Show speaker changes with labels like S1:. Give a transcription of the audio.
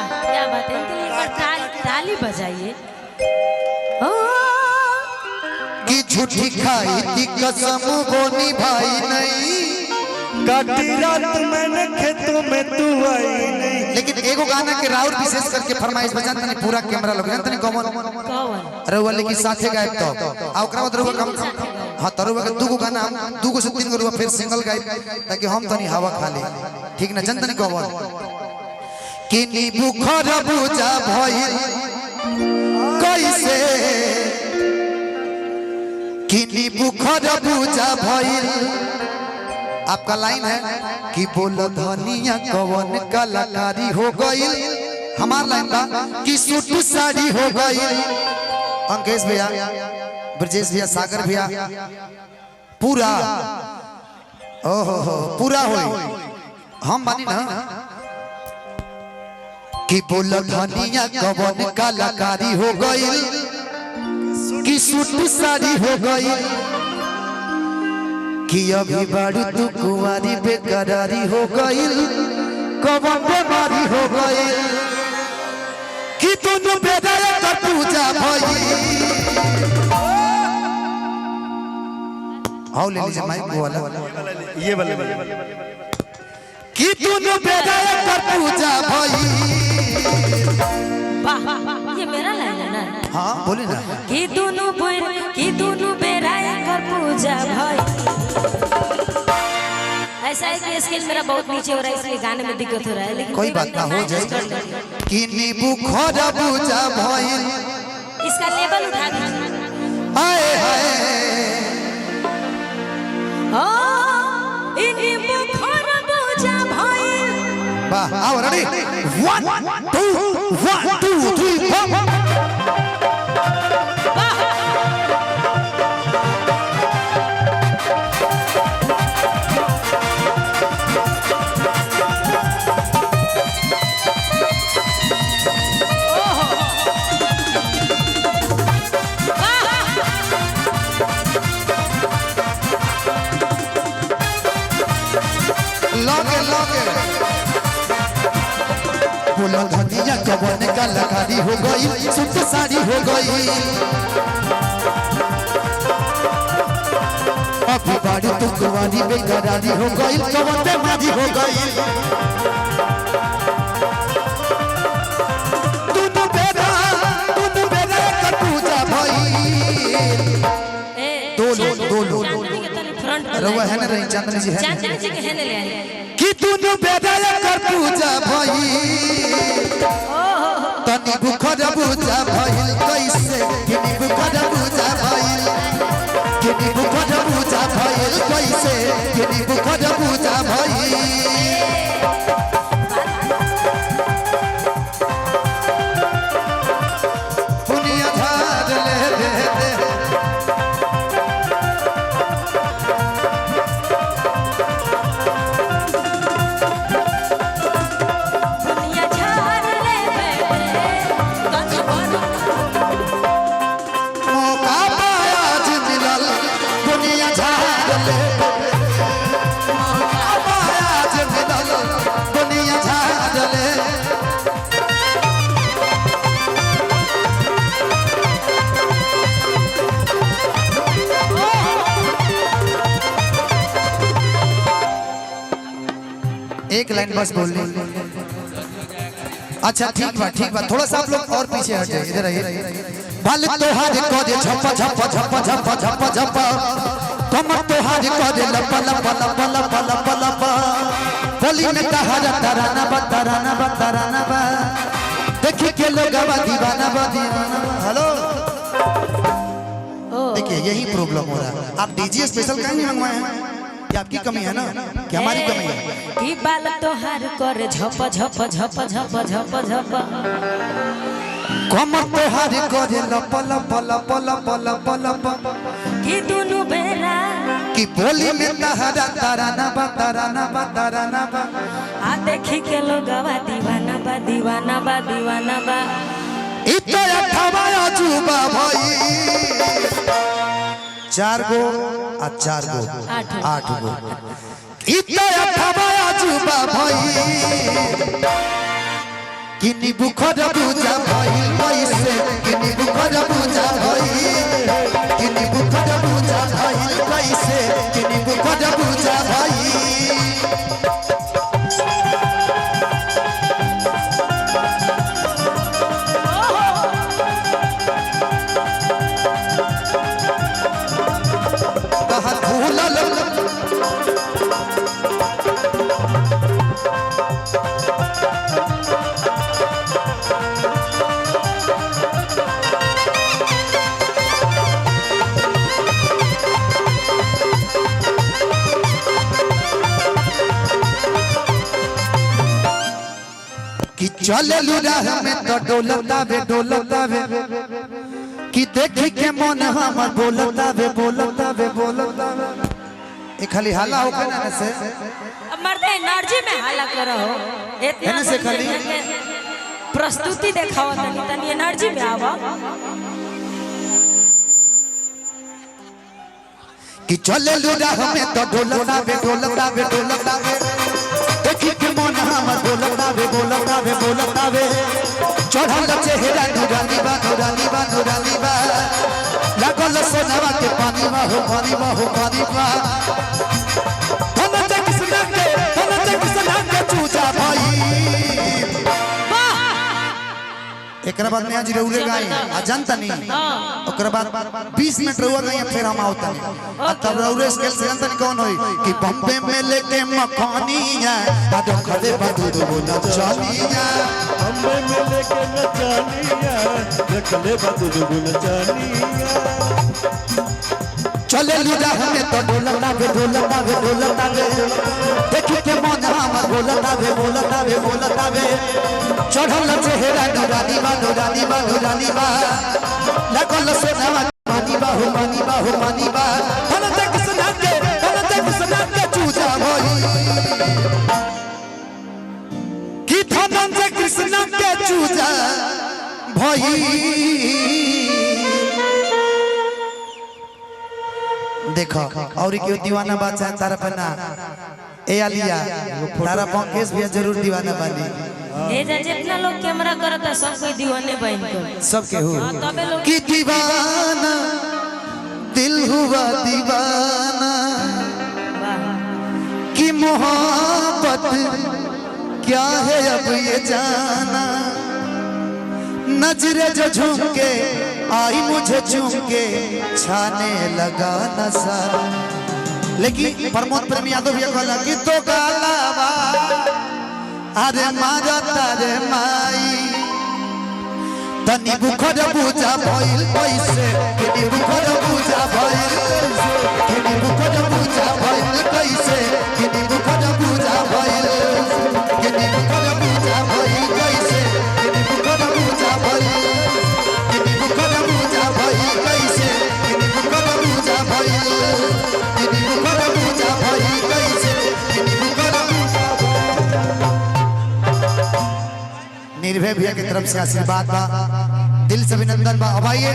S1: वाह क्या बात है, इनके लिए एक बार ताली बजाइए।
S2: कि झूठी खाई थी कसम वो निभाई नहीं,
S3: काटी रात मैंने खेतों में तू आई नहीं।
S2: लेकिन एगो गाना के राउर विशेष करके फरमाइश बजान तनी पूरा कैमरा लोग जानते नहीं कौन रहुआ लेकिन साथे गायब तो आ ओकरा बाद रहुआ कम हां तरुआ के दुगो गाना दुगो से तीन गो रहुआ फिर सिंगल गायब ताकि हम तनी हवा खा ले ठीक ना जानते नहीं कौन कि नींबू खरबूजा भइल कैसे कि नींबू खरबूजा भइल। आपका लाइन है कि बोलो धनिया कवन कलाकारी हो गई। हमार लाइन बा कि सूट साड़ी हो गई। अंकेश भैया, ब्रजेश भैया, सागर भैया पूरा ओहो पूरा होई हम बानी ना कि बोलो धनिया कवन कलाकारी हो गई कि सूट साड़ी हो गई कि अभी बारू तू कुंवारी बेकरारी हो गई कवन बीमारी हो गई कि दोनों बेदाया का पूजा भई। आओ ले लीजिए माइक वाला
S3: ये वाला
S2: कि दोनों बेदाया का पूजा भई।
S1: वाह ये मेरा लाइन है ना।
S2: हाँ बोले ना
S1: कि दोनों बेराया कर पूजा भाई। ऐसा है कि स्केल मेरा बहुत नीचे हो रहा है इसलिए गाने में दिक्कत हो रहा है, लेकिन
S2: कोई बात ना हो जाए कि नींबू खरबूजा भइल।
S1: इसका लेवल उठा दीजिए।
S2: हाय हाय
S1: नींबू खरबूजा भाई।
S2: वाह आओ रेडी 1 2 3 4 बोला धनिया कवन कलाकारी हो गई सूट साड़ी हो गई अभी बाड़ी तो कुंवारी बेकरारी हो गई कवन बीमारी हो गई। दोनों बेदा का पूजा भई। दो रहुआ है ना रही चांदनी जी है
S1: चांदनी जी के है ले आए
S2: कि दोनों बेदा का पूजा भई। तनी बुखर बुझा भइल कैसे किनी बुखर बुझा भइल किनी बुखर बुझा भइल कैसे किनी बुखर बुझा भइल। पुनिया झाड़ ले दे एक लाइन बस बोलनी। अच्छा ठीक बा थोड़ा सा आप लोग और पीछे हट जाइए इधर आइए। भल तोहार को दे झप्पा झप्पा झप्पा झप्पा झप्पा झप्पा कमर तोहार को दे लपा लपा लपा लपा लपा लपा बोली में तहार तराना बा देखिए के लोग दीवाना बा। हेलो देखिए यही प्रॉब्लम हो रहा है। आप डीजे स्पेशल क्यों नहीं मंगवाए हैं? ये आपकी कमी है ना कि हमारी कमी है?
S1: कि बाल तोहार करे झप झप झप झप झप झप
S2: कमर तोहार करे लप लप लप लप लप लप
S1: कि दोनों बेरा
S2: कि बोली में तहरा तराना बा
S1: आ देखी के लोगवा दीवाना बा
S2: इतो अठवा अजूबा भई। 4 गो आ 4 गो 8 गो इतो अठवा अजूबा भई। किनी बुखर बुझा भइल कैसे किनी बुखर बुझा भइल किनी बुखर बुझा भइल कैसे किनी बुखर बुझा भइल कहाँ भूलल कि चले राह में तो डोलतावे कि देखे के मन हमर बोलतावे ए खाली हाला होके ना से
S1: अब मर्दे एनर्जी में हाला करो इतना
S2: से खाली
S1: प्रस्तुति देखाओ तनी एनर्जी में आवा
S2: कि चले राह में तो डोलतावे देखी के मन हमर बोलतावे चढ़ल चेहरा नूरानी बा लागल सोनावा के पानी बा धन कृष्ण के चूजा भाई एकरा बाद में आज रउरे गाई आ जानता नहीं ओकरा बाद 20 मिनट रउआ गाई फिर हम आवता नहीं तब रउरे स्केल से जानता नहीं कौन होई कि बम्बे में लेके मखानिया आ तो खड़े बदूद बोला चानिया
S3: बम्बे में लेके नचानिया रखले बदूद बोला चानिया
S2: चले लुड़ा हमें तो डोलतावे देखी के मन हमर बोलतावे चढ़ल चेहरा नूरानी बा लागल सोनावा पानी बा धन कृष्ण के चूजा भई कि धन कृष्ण के चूजा भई देखो और क्यों दीवाना बात है तारा पन्ना ए आलिया तारा पंकेश भैया जरूर दीवाना बानी
S1: ए जितना लोग कैमरा करता सब कोई दीवाने बन को
S2: सबके हो
S1: तबे लोग
S2: कि दीवाना दिल हुआ दीवाना कि मोहब्बत क्या है अब ये जाना नजरे जो झूम के आई मुझे चूम के छाने लगा नशा लेकिन प्रमोद प्रेम यादव ये कहला कि तो गालावा अरे मारा तारे माई तनी बुखर बुझा भइल कैसे किनी बुखर बुझा भइल किनी बुखर बुझा भइल कैसे किनी बुखर बुझा भइल किनी बुखर बुझा भइल कैसे किनी बुखर बुझा भइल किनी बुखर बुझा भइल कैसे किनी बुखर बुझा भइल किनी बुखर बुझा भइल कैसे किनी बुखर बुझा निर्भय भैया की तरफ से आशीर्वाद बा दिल से अभिनंदन बा। अब आइए